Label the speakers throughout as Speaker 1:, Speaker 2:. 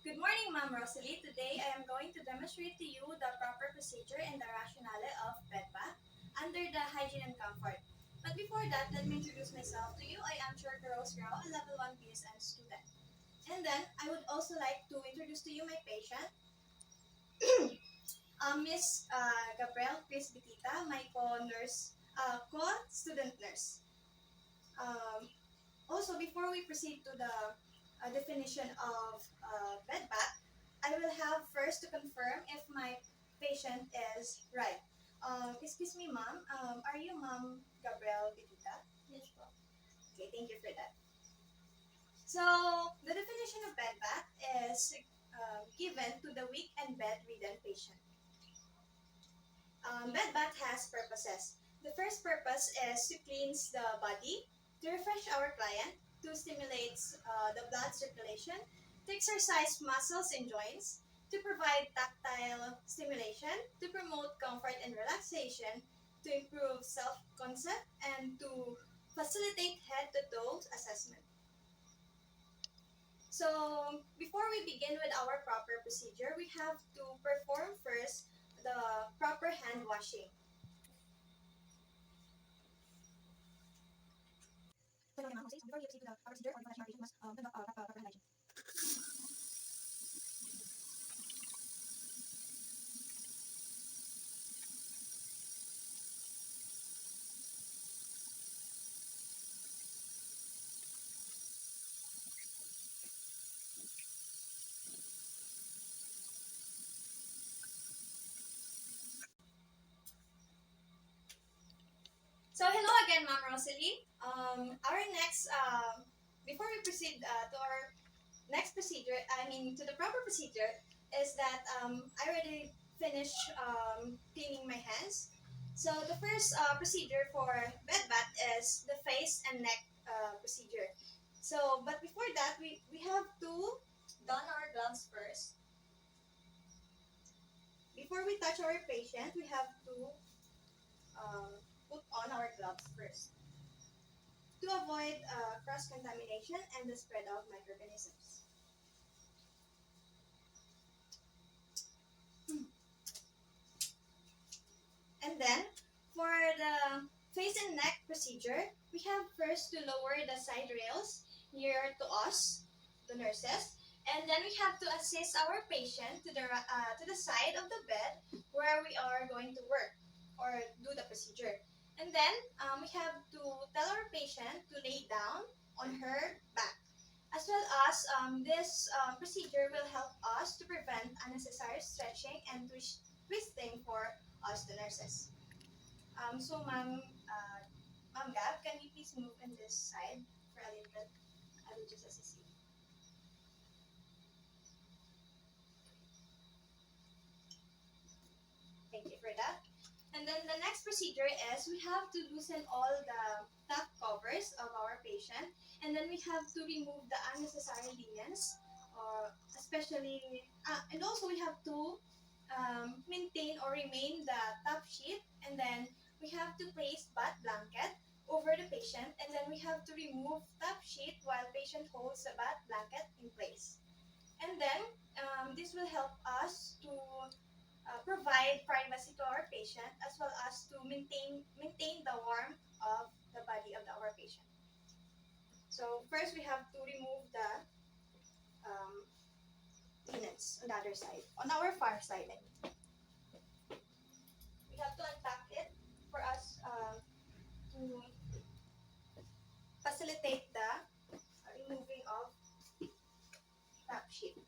Speaker 1: Good morning, Ma'am Rosalie. Today I am going to demonstrate to you the proper procedure and the rationale of bed bath under the hygiene and comfort. But before that, let me introduce myself to you. I am Shorter Rose Grau, a level 1 PSN student. And then I would also like to introduce to you my patient, Miss Gabrielle Chris Bitita, my co-nurse, co-student nurse. Um, Also, before we proceed to the definition of bed bath, I will have first to confirm if my patient is right. Excuse me, ma'am. Are you Ma'am Gabrielle Bitita? Yes, po. Okay, thank you for that. So, the definition of bed bath is given to the weak and bedridden patient. Bed bath has purposes. The first purpose is to cleanse the body, to refresh our client, to stimulate the blood circulation, to exercise muscles and joints, to provide tactile stimulation, to promote comfort and relaxation, to improve self-concept, and to facilitate head-to-toe assessment. So, before we begin with our proper procedure, we have to perform first the proper hand washing. So now, before you proceed to the procedure or professional hygiene, you must conduct proper hygiene. So hello again, Ma'am Rosalie. Our next, before we proceed to our next procedure, I mean to the proper procedure, is that I already finished cleaning my hands. So the first procedure for bed bath is the face and neck procedure. So, but before that, we have to don our gloves first. Before we touch our patient, we have to um, put on our gloves first to avoid cross-contamination and the spread of microorganisms. And then, for the face and neck procedure, we have first to lower the side rails near to us, the nurses, and then we have to assist our patient to the side of the bed where we are going to work or do the procedure. And then we have to tell our patient to lay down on her back. As well as this procedure will help us to prevent unnecessary stretching and twisting for us, the nurses. So, Ma'am Gab, can you please move in this side for a little bit? I will just assist you. Thank you for that. And then the next procedure is we have to loosen all the top covers of our patient, and then we have to remove the unnecessary linens, especially, and also we have to maintain or remain the top sheet, and then we have to place bath blanket over the patient, and then we have to remove top sheet while patient holds the bath blanket in place. And then this will help us to provide privacy to our patient as well as to maintain the warmth of the body of our patient. So first we have to remove the um, linens on the other side, on our far side. We have to unpack it for us to facilitate the removing of top sheet.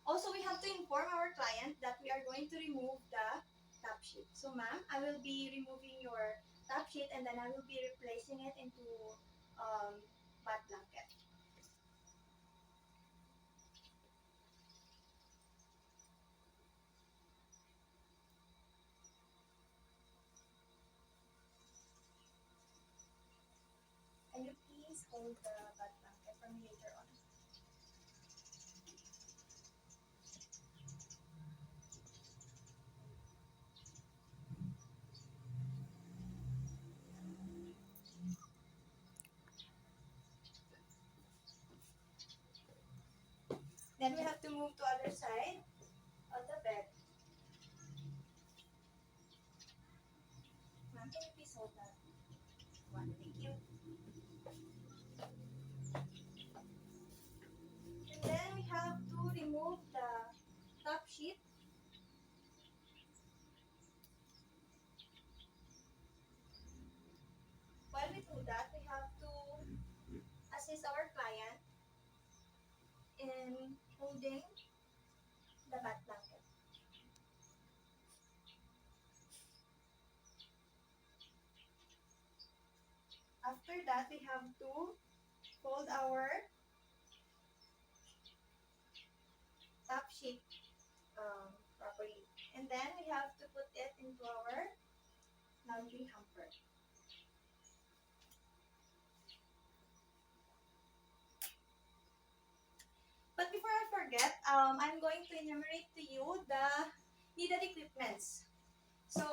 Speaker 1: Also, we have to inform our client that we are going to remove the top sheet. So, ma'am, I will be removing your top sheet and then I will be replacing it into bath blanket. Can you please hold the bath blanket for me later on? Then we have to move to other side of the bed. Ma'am, can you please hold that one? Thank you. And then we have to remove the top sheet. While we do that, we have to assist our client in holding the bath blanket. After that, we have to fold our top sheet properly. And then we have to put it into our laundry hamper. But before I forget, I'm going to enumerate to you the needed equipments. So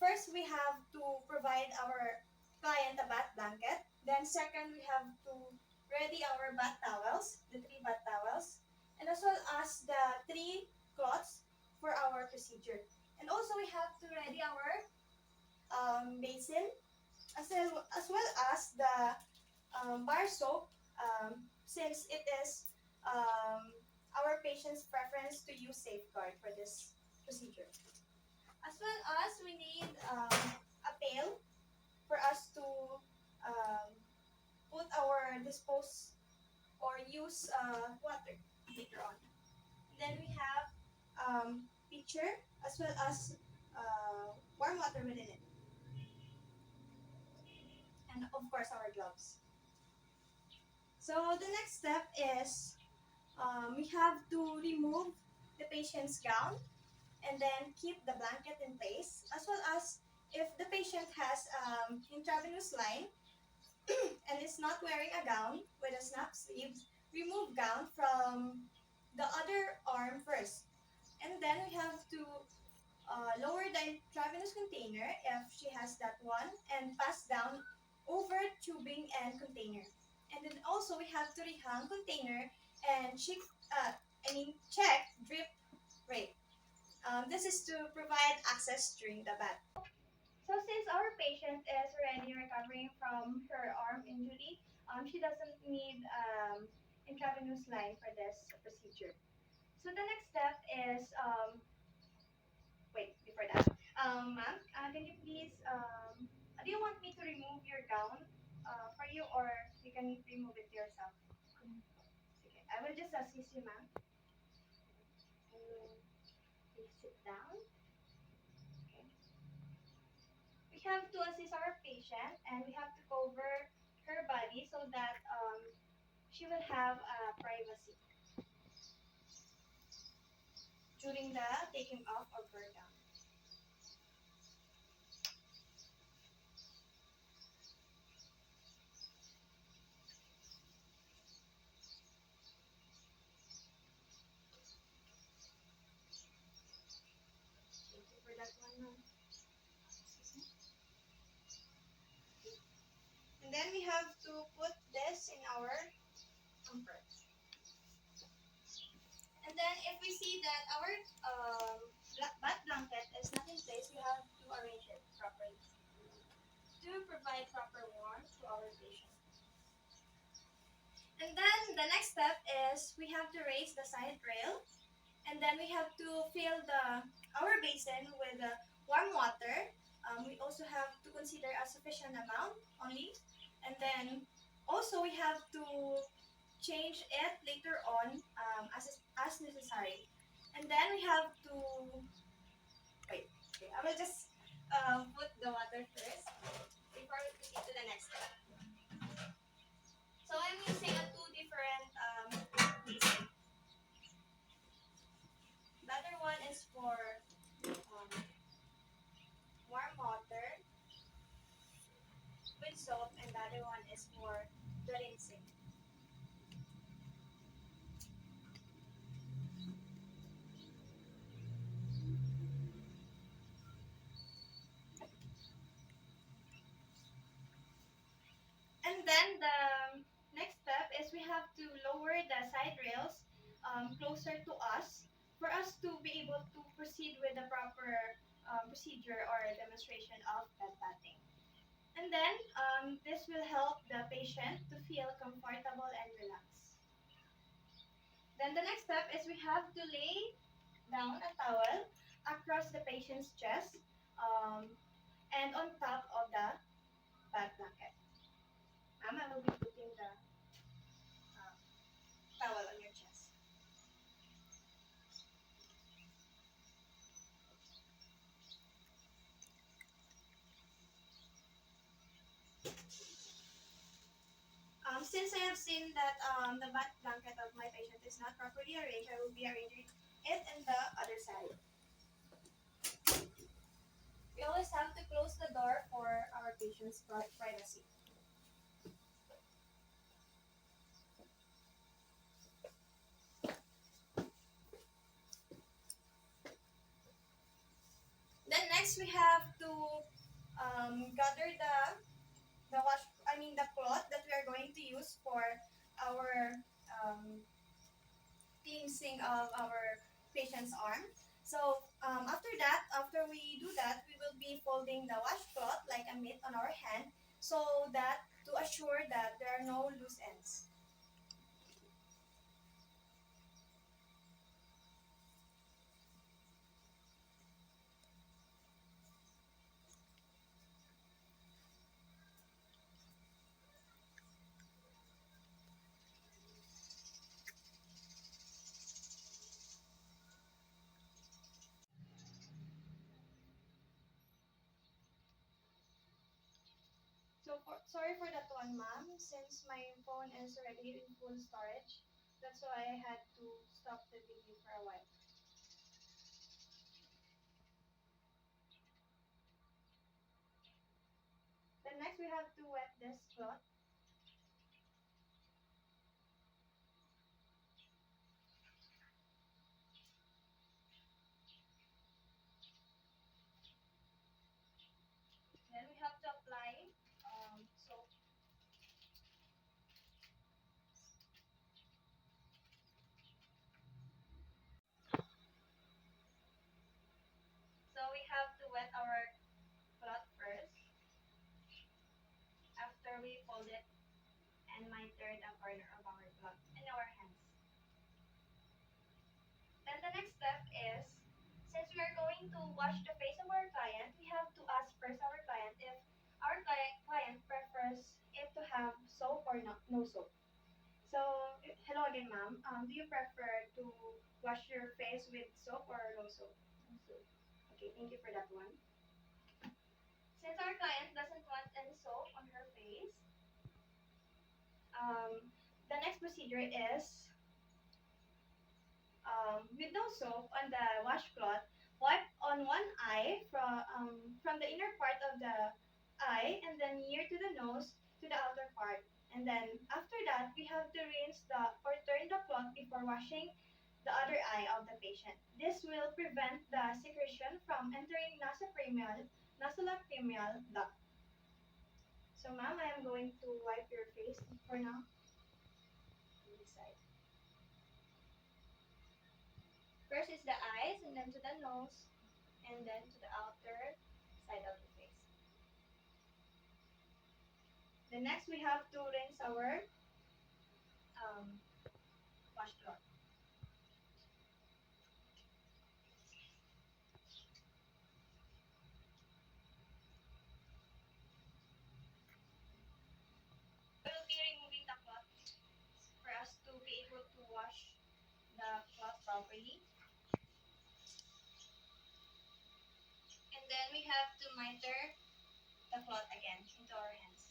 Speaker 1: first we have to provide our client a bath blanket. Then second we have to ready our bath towels, the 3 bath towels, and as well as the 3 cloths for our procedure. And also we have to ready our basin as well as the bar soap, since it is our patient's preference to use Safeguard for this procedure. As well as we need a pail for us to um, put our dispose or use water later on. Then we have pitcher as well as warm water within it. And of course our gloves. So the next step is we have to remove the patient's gown and then keep the blanket in place, as well as if the patient has intravenous line and is not wearing a gown with a snap sleeves, remove gown from the other arm first. And then we have to lower the intravenous container if she has that one and pass down over tubing and container. And then also we have to rehang container and check drip rate. This is to provide access during the bath. So since our patient is already recovering from her arm injury, she doesn't need intravenous line for this procedure. So the next step is, wait, before that, ma'am, can you please, do you want me to remove your gown for you, or you can remove it yourself? Okay, I will just assist you, ma'am. Please sit down. Okay. We have to assist our patient and we have to cover her body so that she will have privacy during the taking off of her gown. Thank you for that one, ma'am. And then we have to put this in our hamper. And then if we see that our bath blanket is not in place, we have to arrange it properly to provide proper warmth to our patient. And then the next step is we have to raise the side rail, and then we have to fill our basin with warm water. We also have to consider a sufficient amount only, and then also we have to change it later on as necessary. And then we have to wait. Okay, I will just put the water first before we proceed to the next step. So I'm using two different basin. The other one is for warm water with soap, and the other one is for the rinsing. And then the next step is we have to lower the side rails closer to us for us to be able to proceed with the proper procedure or demonstration of bed bathing. And then this will help the patient to feel comfortable and relaxed. Then the next step is we have to lay down a towel across the patient's chest and on top of the bed blanket. I will be putting the uh, towel on your chest. Since I have seen that the back blanket of my patient is not properly arranged, I will be arranging it in the other side. We always have to close the door for our patient's privacy. Then next we have to gather the cloth that we are going to use for our um, cleansing of our patient's arm. So after we do that, we will be folding the washcloth like a mitt on our hand, so that to assure that there are no loose ends. Sorry for that one, ma'am. Since my phone is already in full storage, that's why I had to stop the video for a while. Then next we have to wet this cloth. Then we have to apply soap. So we have to wet our cloth first after we fold it and miter the corner of our cloth in our hands. Then the next step is, since we are going to wash the face of our client, we have to ask first our client if our client prefers it to have soap or no soap. So, hello again, ma'am. Do you prefer to wash your face with soap or no soap? No soap. Okay, thank you for that one. Since our client doesn't want any soap on her face, the next procedure is with no soap on the washcloth, wipe on one eye from the inner part of the eye and then near to the nose to the outer part. And then after that, we have to rinse or turn the cloth before washing the other eye of the patient. This will prevent the secretion from entering nasolacrimal duct. So ma'am, I am going to wipe your face for now. On this side. First is the eyes, and then to the nose, and then to the outer side of the face. Then next we have to rinse our um, washcloth. We will be removing the cloth for us to be able to wash the cloth properly. And then we have to miter the cloth again into our hands.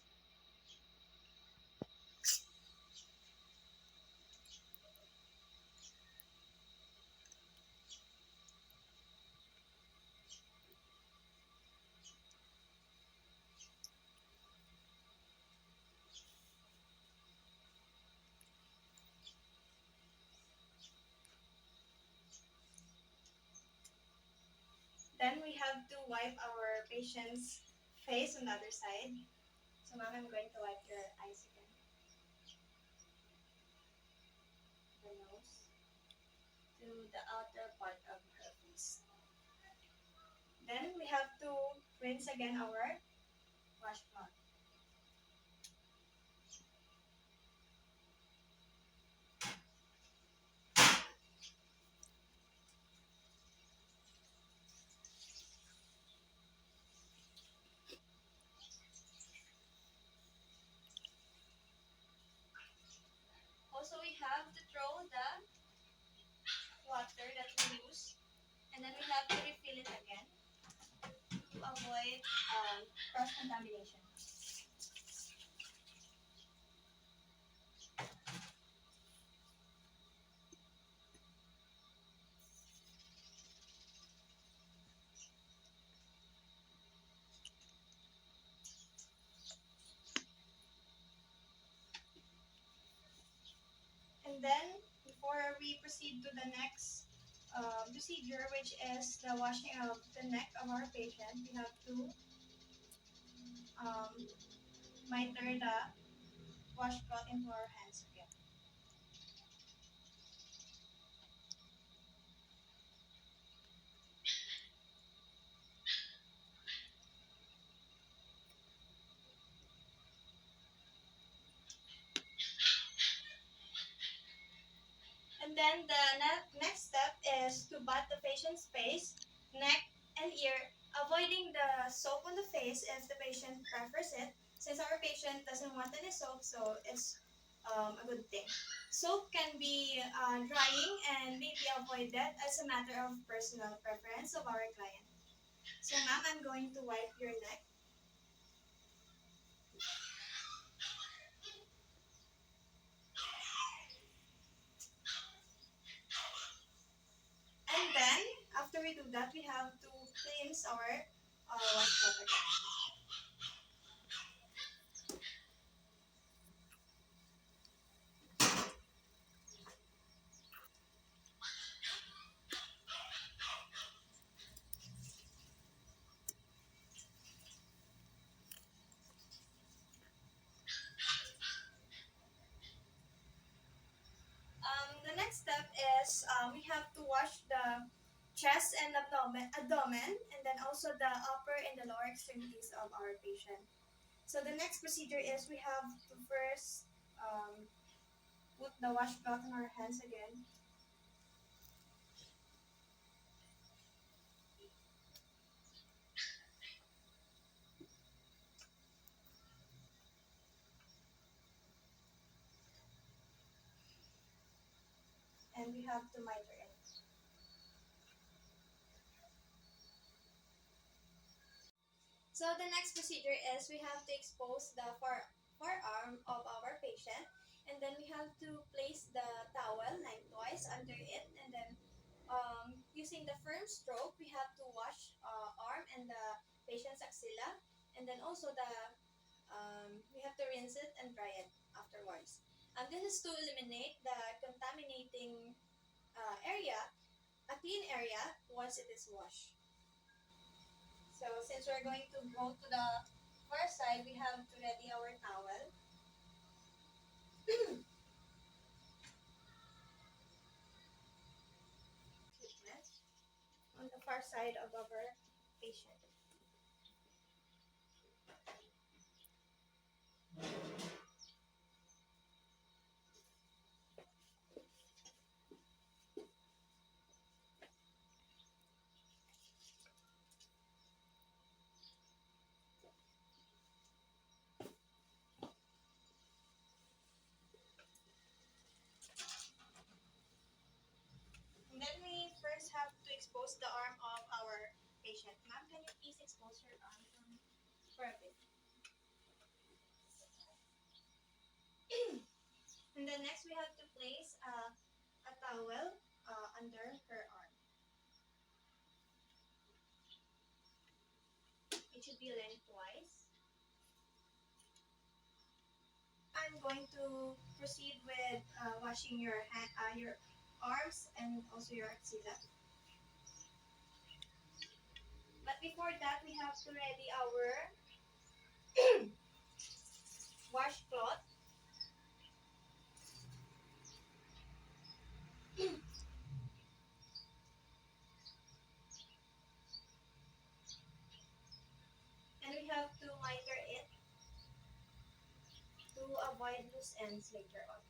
Speaker 1: Then we have to wipe our patient's face on the other side. So ma'am, I'm going to wipe your eyes again. The nose. to the outer part of her face. Then we have to rinse again our washcloth. Also, we have to throw the water that we use, and then we have to refill it again to avoid cross-contamination. And then, before we proceed to the next procedure, which is the washing of the neck of our patient, we have to um, miter the washcloth into our hands again. And then the next step is to bat the patient's face, neck, and ear, avoiding the soap on the face if the patient prefers it, since our patient doesn't want any soap, so it's a good thing. Soap can be drying and may be avoided as a matter of personal preference of our client. So, ma'am, I'm going to wipe your neck. And then, after we do that, we have to cleanse our washcloth again. The next step is we have to wash the chest and abdomen, and then also the upper and the lower extremities of our patient. So the next procedure is we have to first put the washcloth on our hands again. And we have to miter it. So the next procedure is we have to expose the forearm of our patient, and then we have to place the towel lengthwise under it, and then using the firm stroke, we have to wash arm and the patient's axilla, and then also we have to rinse it and dry it afterwards. This is to eliminate the contaminating area, a clean area, once it is washed. So since we're going to go to the far side, we have to ready our towel. Treatment on the far side of our patient. And then we first have to expose the arm of our patient. Ma'am, can you please expose your arm for a bit? And then next we have to place a towel under her arm. It should be lengthwise. I'm going to proceed with washing your arms and also your axilla. But before that, we have to ready our washcloth. loose ends later on.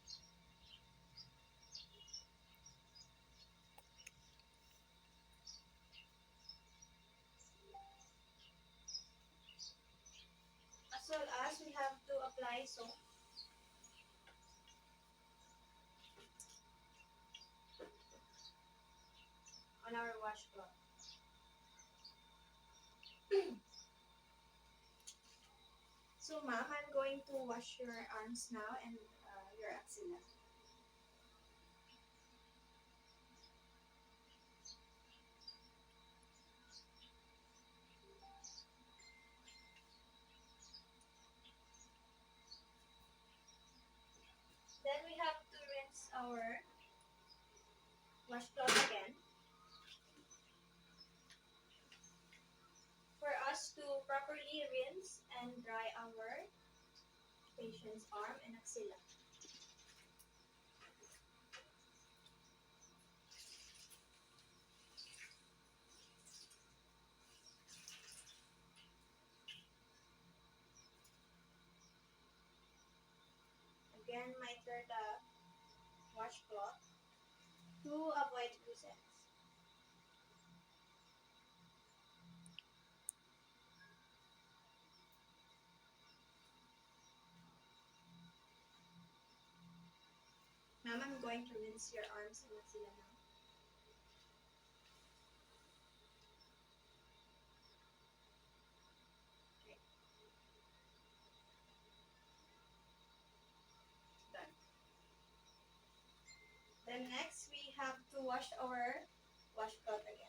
Speaker 1: As well as we have to apply soap on our washcloth. So, ma'am, I'm going to wash your arms now and your axilla. Then we have to rinse our washcloth again for us to properly rinse and dry our patient's arm and axilla. Again, miter the washcloth to avoid loose ends. Ma'am, I'm going to rinse your arms and axilla now. Okay, done. Then next, we have to wash our washcloth again.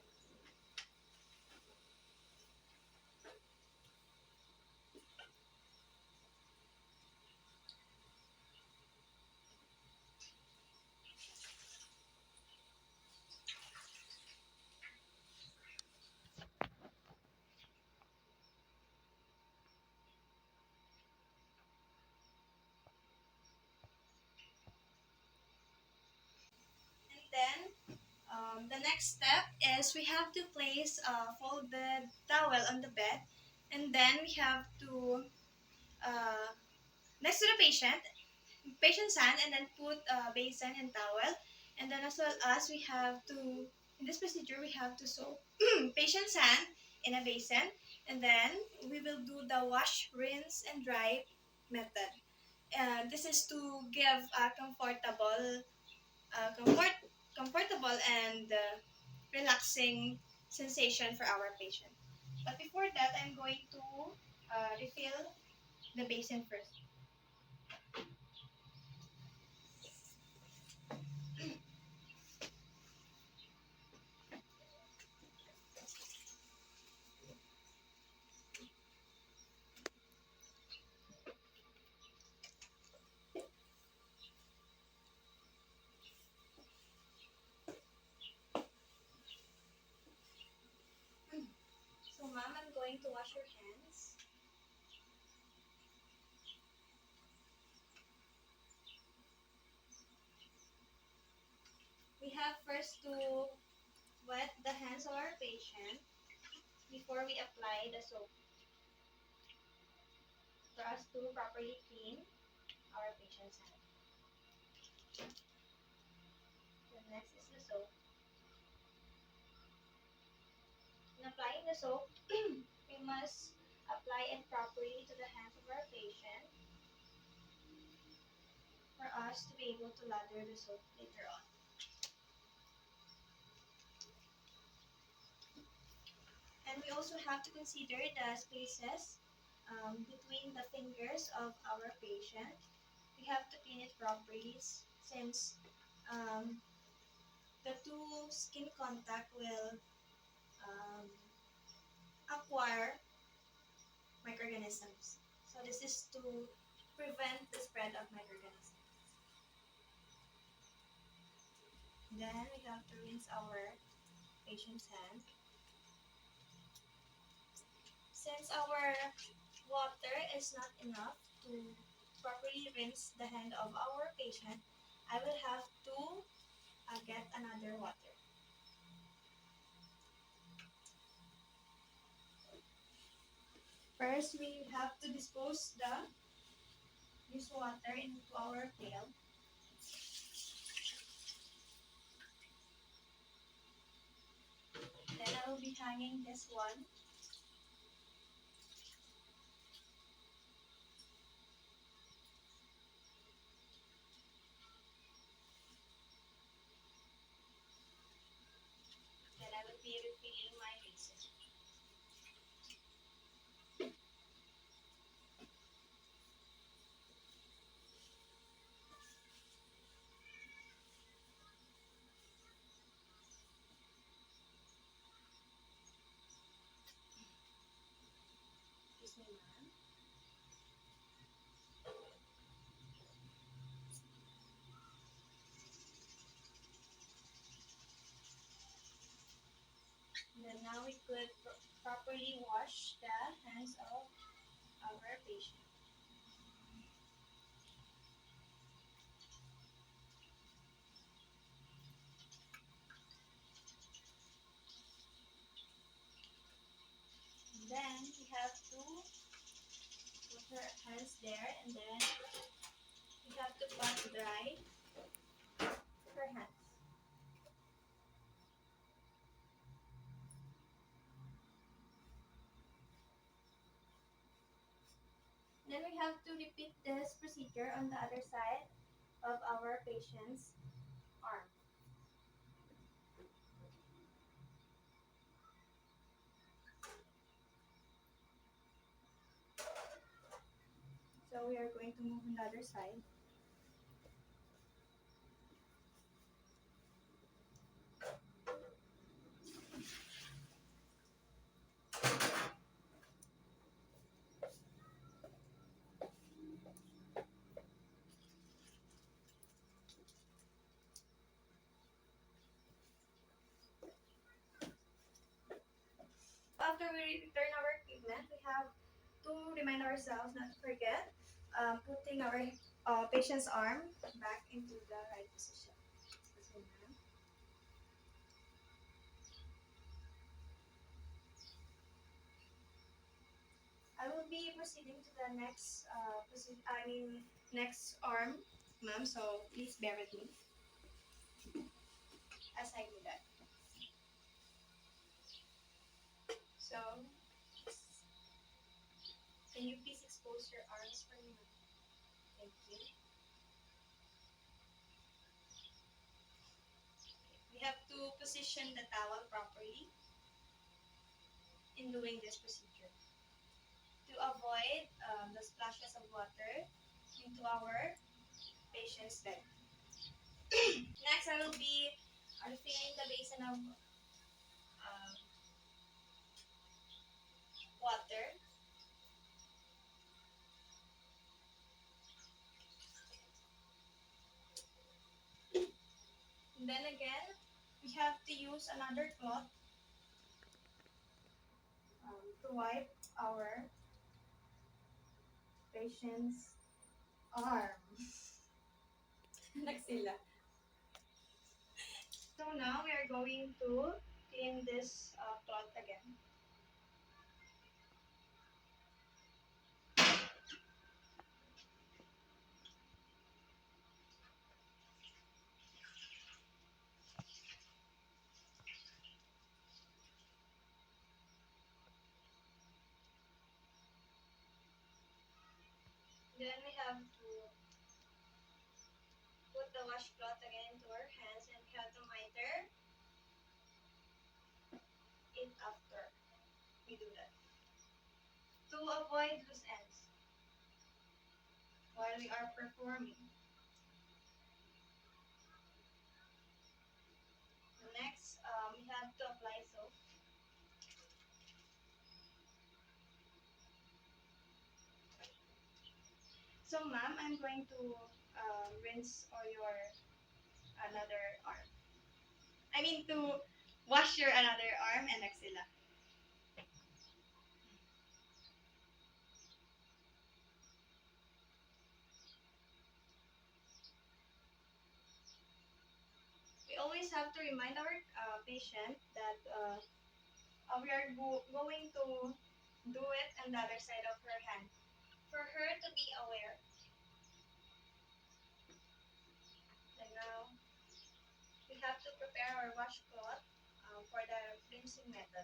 Speaker 1: And then the next step is we have to place a folded towel on the bed, and then we have to next to the patient's hand, and then put a basin and towel, and then as well as we have to in this procedure we have to soak patient's hand in a basin, and then we will do the wash, rinse, and dry method. This is to give a comfortable and relaxing sensation for our patient. But before that, I'm going to refill the basin first. So, ma'am, I'm going to wash your hands. We have first to wet the hands of our patient before we apply the soap for us to properly clean our patient's hand. The next is the soap. In applying the soap, we must apply it properly to the hands of our patient for us to be able to lather the soap later on. And we also have to consider the spaces between the fingers of our patient. We have to clean it properly since um, the two skin contact will um, acquire microorganisms. So this is to prevent the spread of microorganisms. Then we have to rinse our patient's hand. Since our water is not enough to properly rinse the hand of our patient, I will have to get another water. First, we have to dispose the use water into our pail. Then I will be hanging this one. Then I will be refilling my basin. Excuse me, ma'am. Then now we could properly wash the hands of our patient. And then we have to put her hands there, and then we have to pat dry her hands. Then we have to repeat this procedure on the other side of our patient's arm. So we are going to move on the other side. After we return our equipment, we have to remind ourselves not to forget putting our patient's arm back into the right position. So, ma'am. I will be proceeding to the next next arm, ma'am. So please bear with me as I do that. So, can you please expose your arms for me, ma'am? Thank you. We have to position the towel properly in doing this procedure to avoid the splashes of water into our patient's bed. Next, I will be refilling the basin of water. And then again, we have to use another cloth to wipe our patient's arm. Nagsila. So now we are going to clean this cloth again. Then we have to put the washcloth again into our hands, and we have to miter it after we do that to avoid loose ends while we are performing. Next, we have to apply soap. So, ma'am, I'm going to rinse all your another arm. I mean to wash your another arm and axilla. We always have to remind our patient that we are going to do it on the other side of her hand for her to be aware. prepare our washcloth for the rinsing method.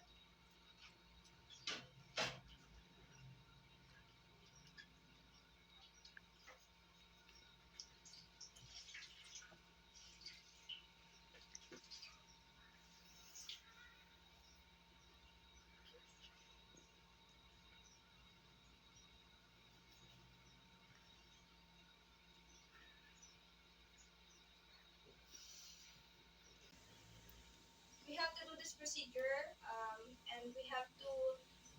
Speaker 1: We have to do this procedure and we have to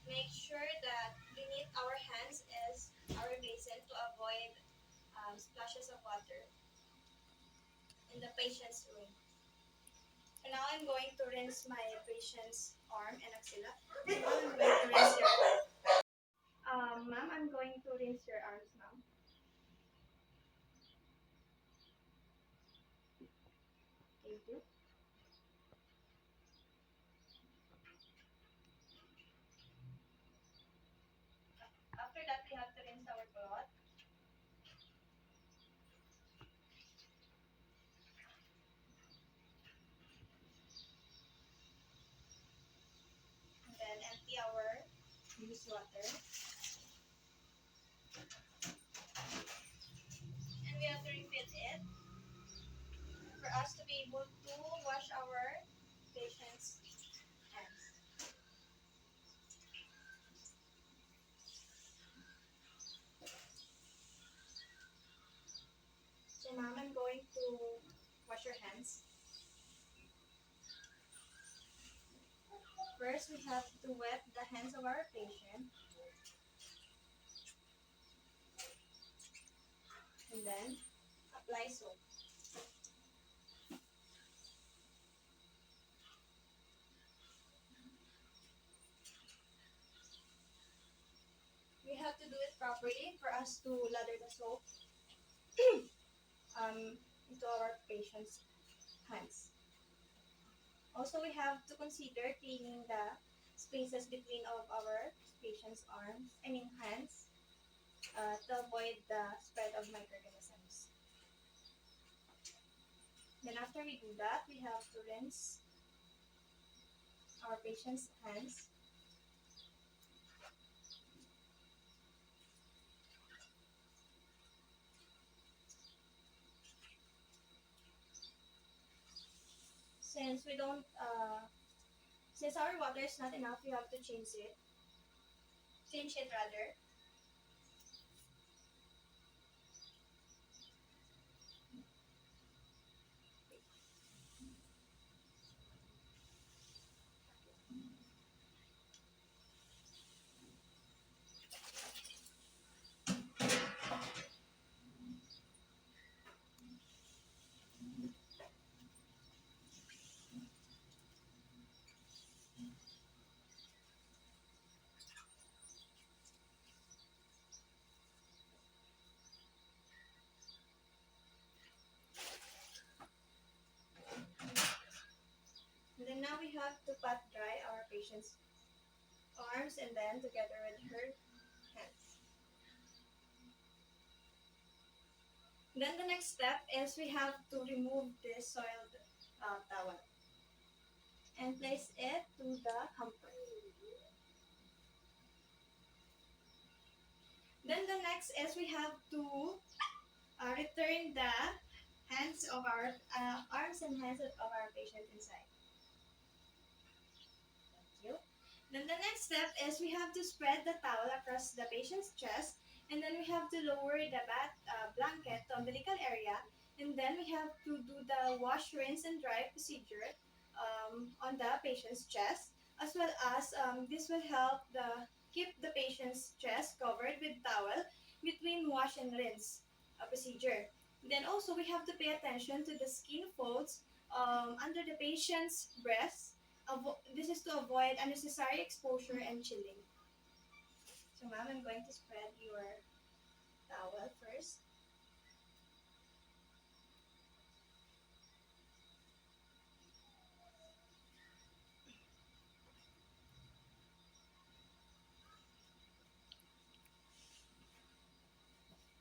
Speaker 1: make sure that beneath our hands is our basin to avoid splashes of water in the patient's room. And now I'm going to rinse my patient's arm and axilla. So now I'm going to rinse your ma'am, I'm going to rinse your arms now. Thank you. After that, we have to rinse our cloth. And then empty our used water. And we have to refill it for us to be able to wash our patient's hands. So ma'am, I'm going to wash your hands. First, we have to wet the hands of our patient. And then apply soap. We have to do it properly for us to lather the soap into our patient's hands. Also, we have to consider cleaning the spaces between of our patient's hands, to avoid the spread of microorganisms. Then after we do that, we have to rinse our patient's hands. Since we don't, since our water is not enough, we have to change it. Change it rather. And then now we have to pat dry our patient's arms and then together with her hands. Then the next step is we have to remove this soiled towel and place it to the hamper. Then the next is we have to return the hands of our arms and hands of our patient inside. Thank you. Then the next step is we have to spread the towel across the patient's chest, and then we have to lower the blanket to umbilical area, and then we have to do the wash, rinse, and dry procedure on the patient's chest, as well as this will help keep the patient's chest covered with towel between wash and rinse procedure. Then also we have to pay attention to the skin folds under the patient's breast. This is to avoid unnecessary exposure and chilling. So ma'am, I'm going to spread your towel first.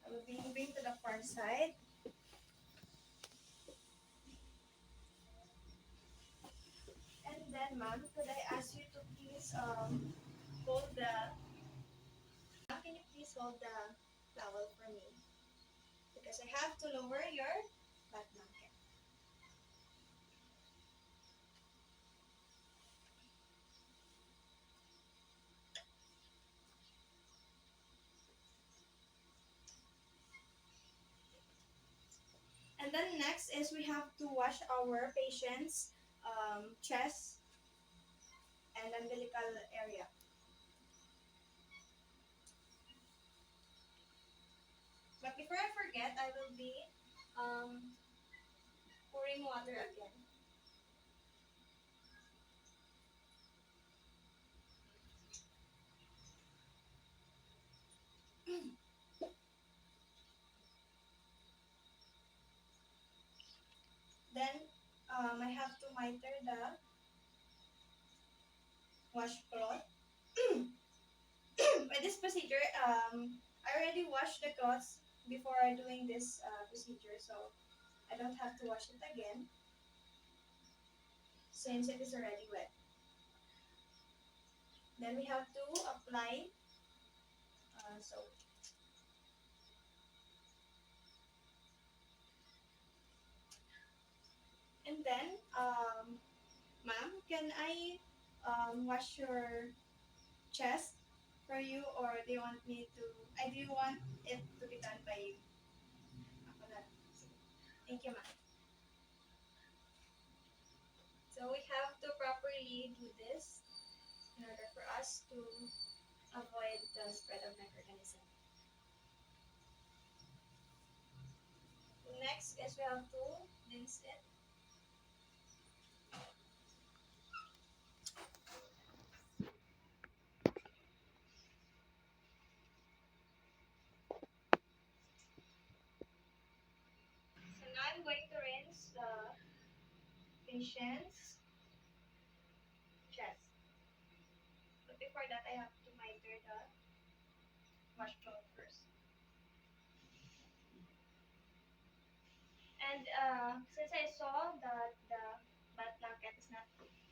Speaker 1: I will be moving to the far side. ma'am, could I ask you to please hold the ma'am, can you please hold the towel for me? Because I have to lower your back blanket. And then next is we have to wash our patient's chest and umbilical area. But before I forget, I will be um, pouring water again. Then I have to miter the washcloth. By this procedure, I already washed the cloths before doing this procedure, so I don't have to wash it again since it is already wet. Then we have to apply soap. And then, ma'am, can I wash your chest for you, or do you want me to? I do you want it to be done by you? Ako na. Sige. Thank you, ma'am. So we have to properly do this in order for us to avoid the spread of microorganism. Next is we have to rinse it. So now I'm going to rinse the patient's chest. But before that, I have to miter the washcloth first. And since I saw that the butt blanket is not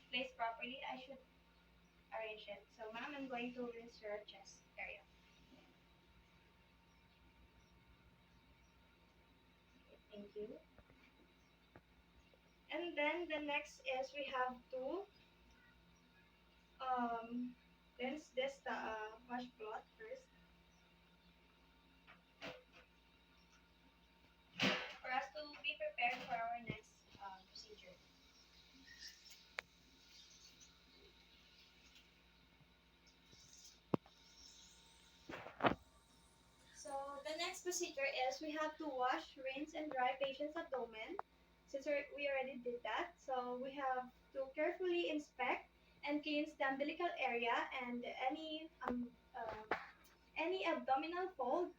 Speaker 1: placed properly, I should arrange it. So, ma'am, I'm going to rinse your chest area. Okay, thank you. And then the next is we have to rinse this washcloth first for us to be prepared for our next procedure. So the next procedure is we have to wash, rinse, and dry patient's abdomen. Since we already did that, so we have to carefully inspect and cleanse the umbilical area and any abdominal fold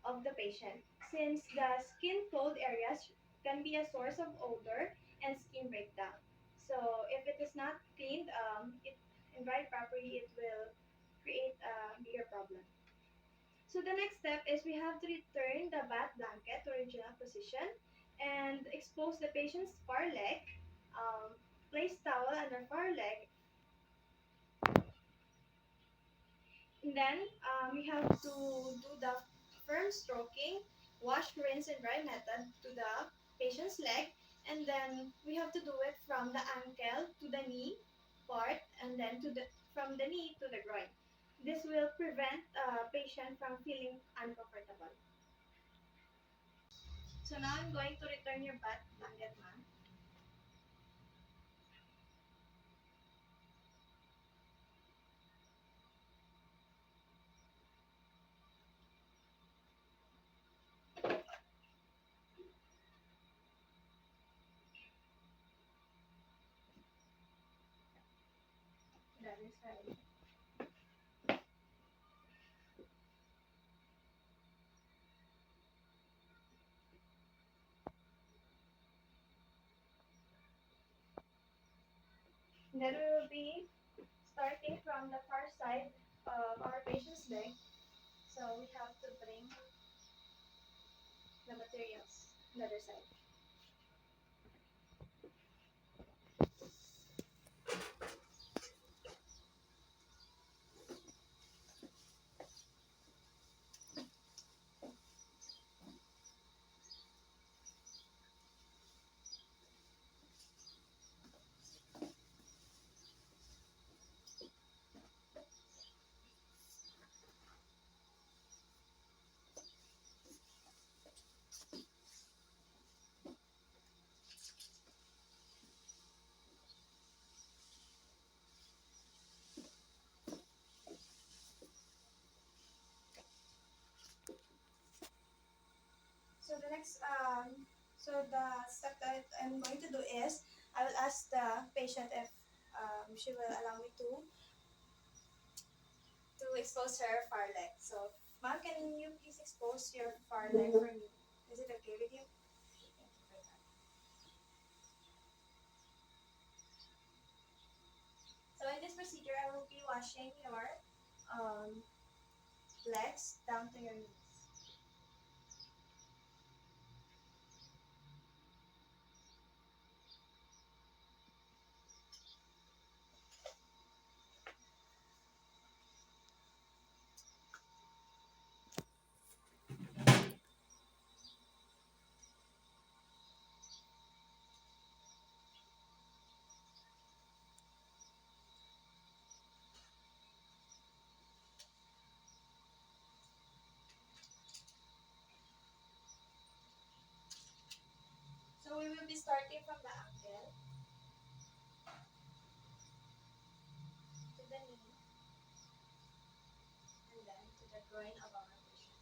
Speaker 1: of the patient, since the skin fold areas can be a source of odor and skin breakdown. So if it is not cleaned, and dried properly, it will create a bigger problem. So the next step is we have to return the bath blanket to original position and expose the patient's far leg. Place towel under far leg. And then we have to do the firm stroking, wash, rinse, and dry method to the patient's leg. And then we have to do it from the ankle to the knee part, and then from the knee to the groin. This will prevent patient from feeling uncomfortable. So now I'm going to return your butt blanket, ma'am. The other side. Then we will be starting from the far side of our patient's leg. So we have to bring the materials on the other side. next, so the step that I'm going to do is I will ask the patient if she will allow me to expose her far leg. So, ma'am, can you please expose your far leg for me? Is it okay with you? Thank you for that. So in this procedure, I will be washing your um, legs down to your knees. So we will be starting from the ankle to the knee and then to the groin of our patient.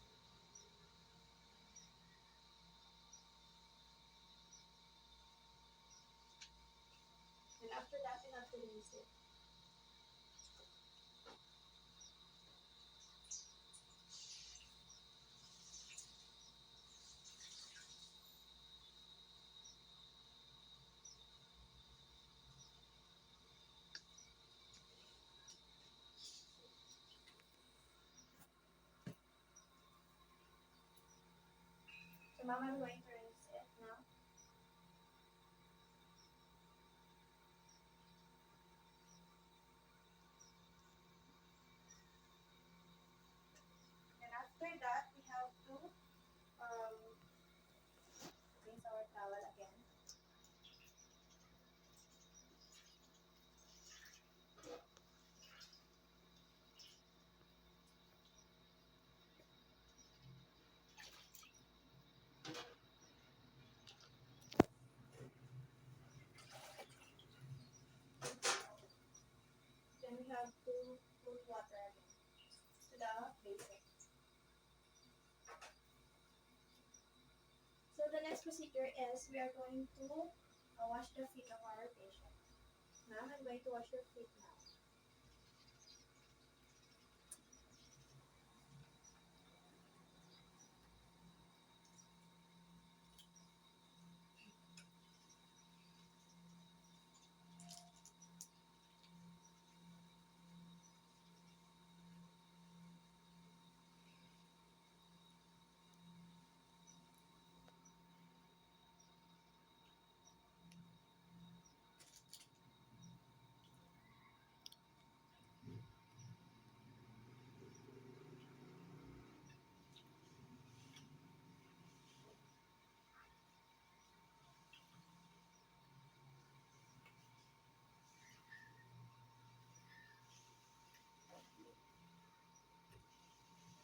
Speaker 1: And after that, we have to release it. So ma'am, I'm going to release it now. And after that, we have to rinse our towel again. Then we have to put water again to the basin. So the next procedure is we are going to wash the feet of our patient. Ma'am, I'm going to wash your feet now.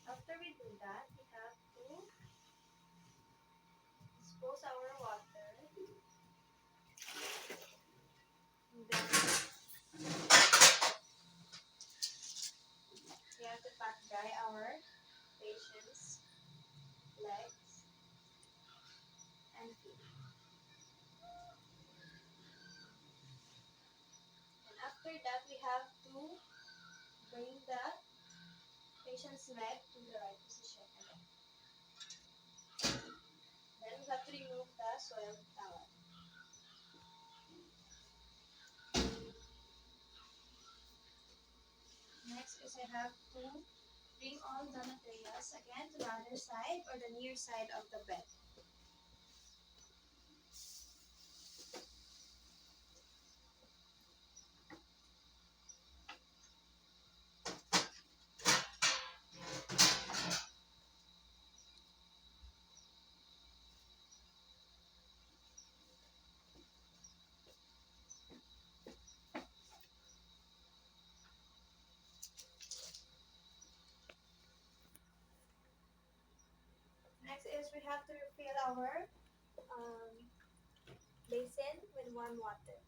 Speaker 1: After we do that, we have to dispose our water. And then we have to pat dry our patient's legs and feet. And after that, we have to bring the patient's leg to the right position again. Then we have to remove the soiled towel. Next is I have to bring all the materials again to the other side or the near side of the bed. Next is we have to refill our basin with warm water.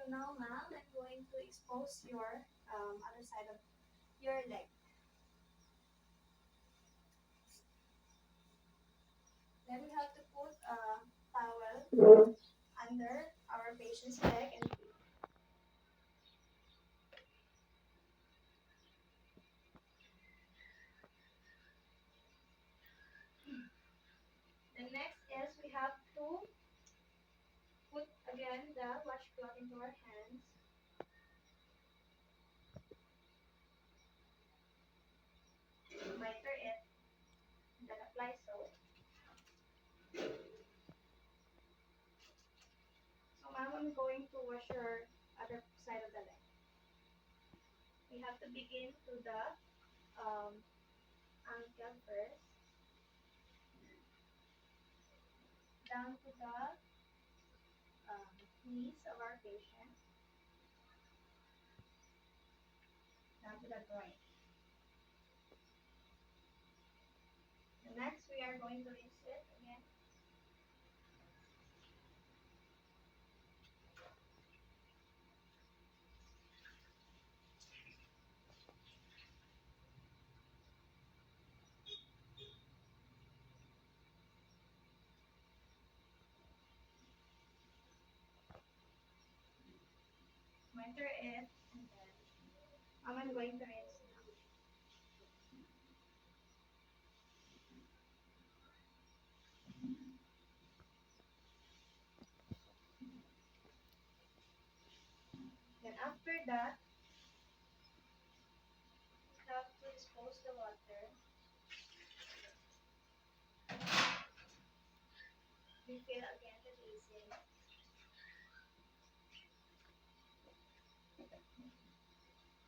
Speaker 1: now, ma'am, I'm going to expose your other side of your leg. Then we have to put a towel under our patient's leg and feet. The next is we have to put again the washcloth into our hands. Miter it, then apply soap. So now I'm going to wash your other side of the leg. We have to begin to the ankle first, down to the knees of our patient, down to the groin. And next we are going to rinse it again. Miter it, and then I'm going to rinse now. Then after that, we have to dispose the water. Refill again the basin.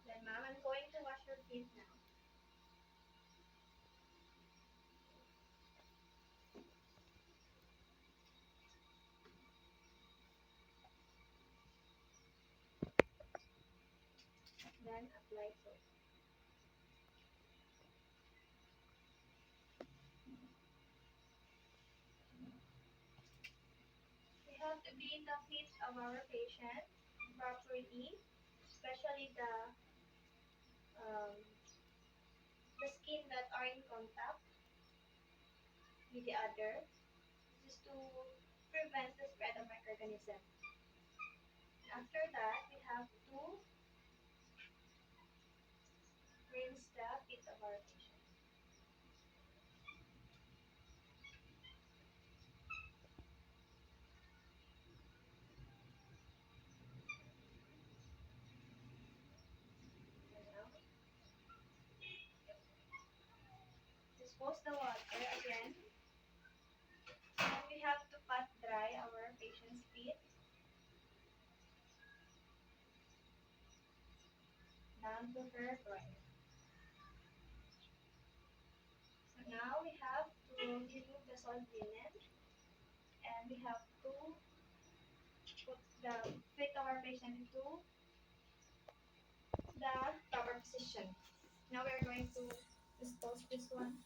Speaker 1: Then ma'am, I'm going to wash your feet now. Then apply soap. We have to clean the feet of our patient properly, especially um, the skin that are in contact with the other. This is to prevent the spread of microorganisms. After that, we have to rinse the feet of our patient. And now, dispose the water again. And we have to pat dry our patient's feet down to her groin. So now we have to remove the soiled linen, and we have to put the feet of our patient into the proper position. Now we are going to dispose this one.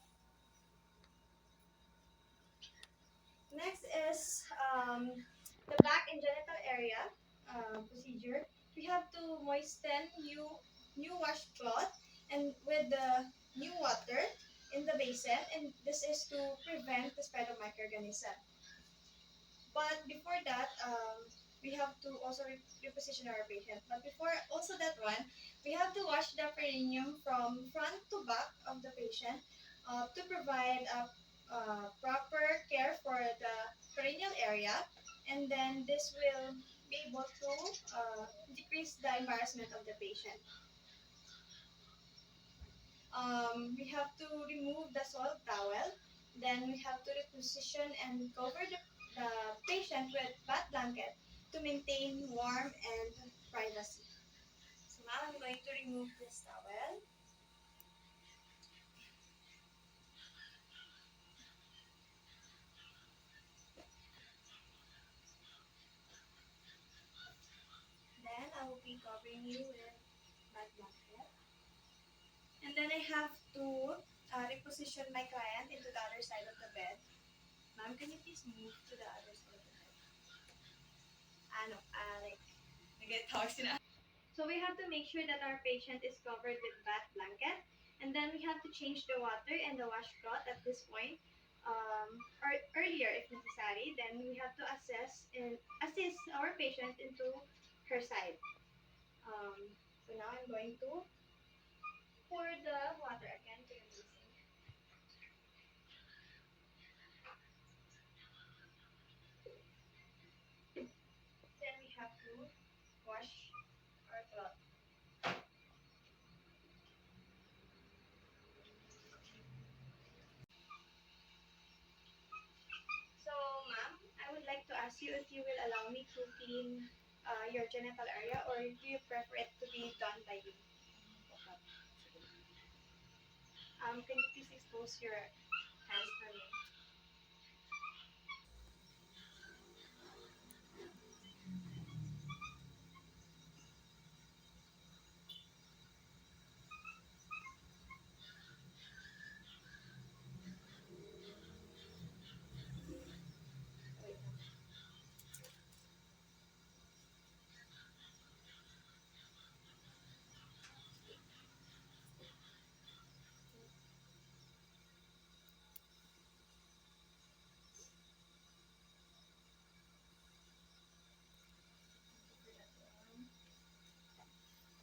Speaker 1: Next is the back and genital area procedure. We have to moisten new washcloth and with the new water in the basin, and this is to prevent the spread of microorganisms. But before that, we have to also reposition our patient. But before also that one, we have to wash the perineum from front to back of the patient to provide a proper care for the perineal area, and then this will be able to decrease the embarrassment of the patient. We have to remove the soiled towel. Then we have to reposition and cover the patient with bath blanket to maintain warmth and privacy. So now I'm going to remove this towel. Then I will be covering you with bath blanket. And then I have to reposition my client into the other side of the bed. Ma'am, can you please move to the other side of the bed? Like So we have to make sure that our patient is covered with bath blanket, and then we have to change the water and the washcloth at this point, or earlier if necessary. Then we have to assist our patient into her side. Um, so now I'm going to pour the water again to the basin. Then we have to wash our cloth. So, ma'am, I would like to ask you if you will allow me to clean your genital area, or do you prefer it to be done by you? Can you please expose your hands for me? Wait.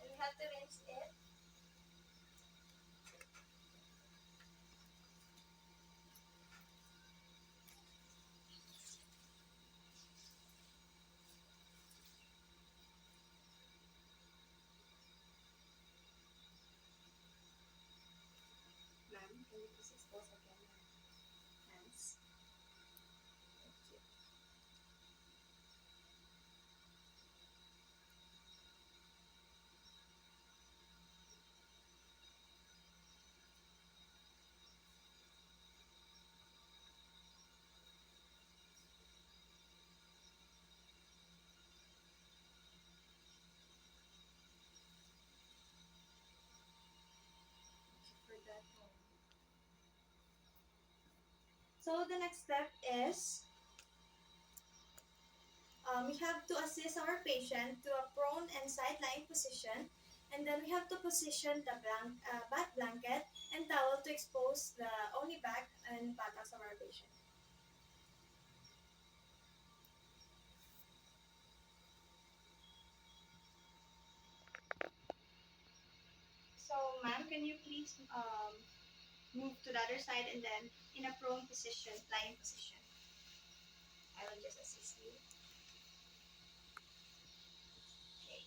Speaker 1: And you have to rinse it. Ma'am, can you please expose again your hands? Thank you. For that one. So the next step is we have to assist our patient to a prone and side-lying position, and then we have to position the back blanket and towel to expose the only back and buttocks of our patient. So, ma'am, can you please move to the other side and then in a prone position, lying position? I will just assist you. Okay.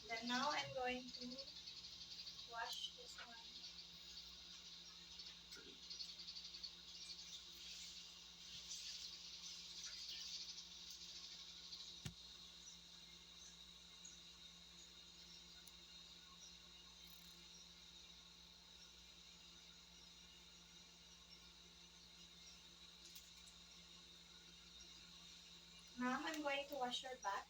Speaker 1: Then now I'm going to wash this one. Ma'am, I'm going to wash your back.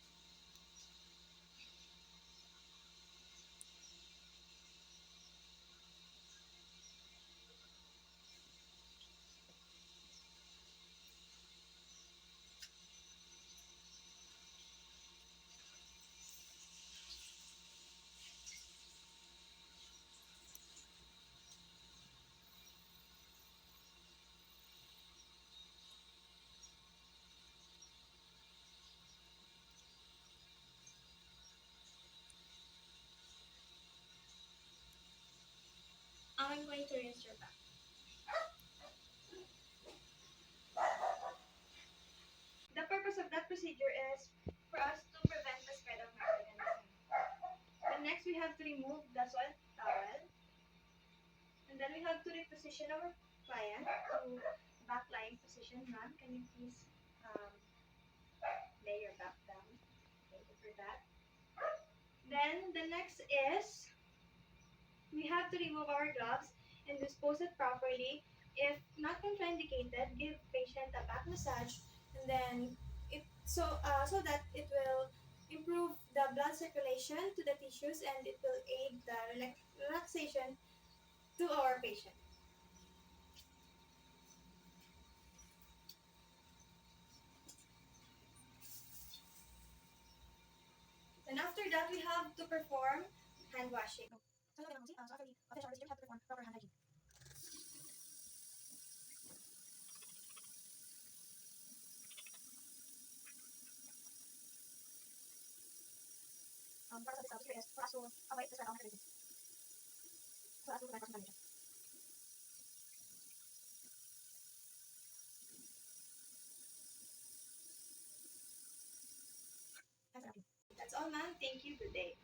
Speaker 1: I'm going to rinse your back. The purpose of that procedure is for us to prevent the spread of microorganisms. Then next, we have to remove the soiled towel, and then we have to reposition our client to back lying position. Ma'am, can you please um, lay your back down? Thank you for that. Then the next is we have to remove our gloves and dispose it properly. If not contraindicated, give patient a back massage, and then so that it will improve the blood blood circulation to the tissues and it will aid the relaxation to our patient. And after that, we have to perform hand washing. So, after the shower procedure, we have to perform proper hand hygiene. Para sa procedure is for us to avoid the spread of microorganisms. So as to prevent cross-contamination. That's all, ma'am. Thank you. Good day.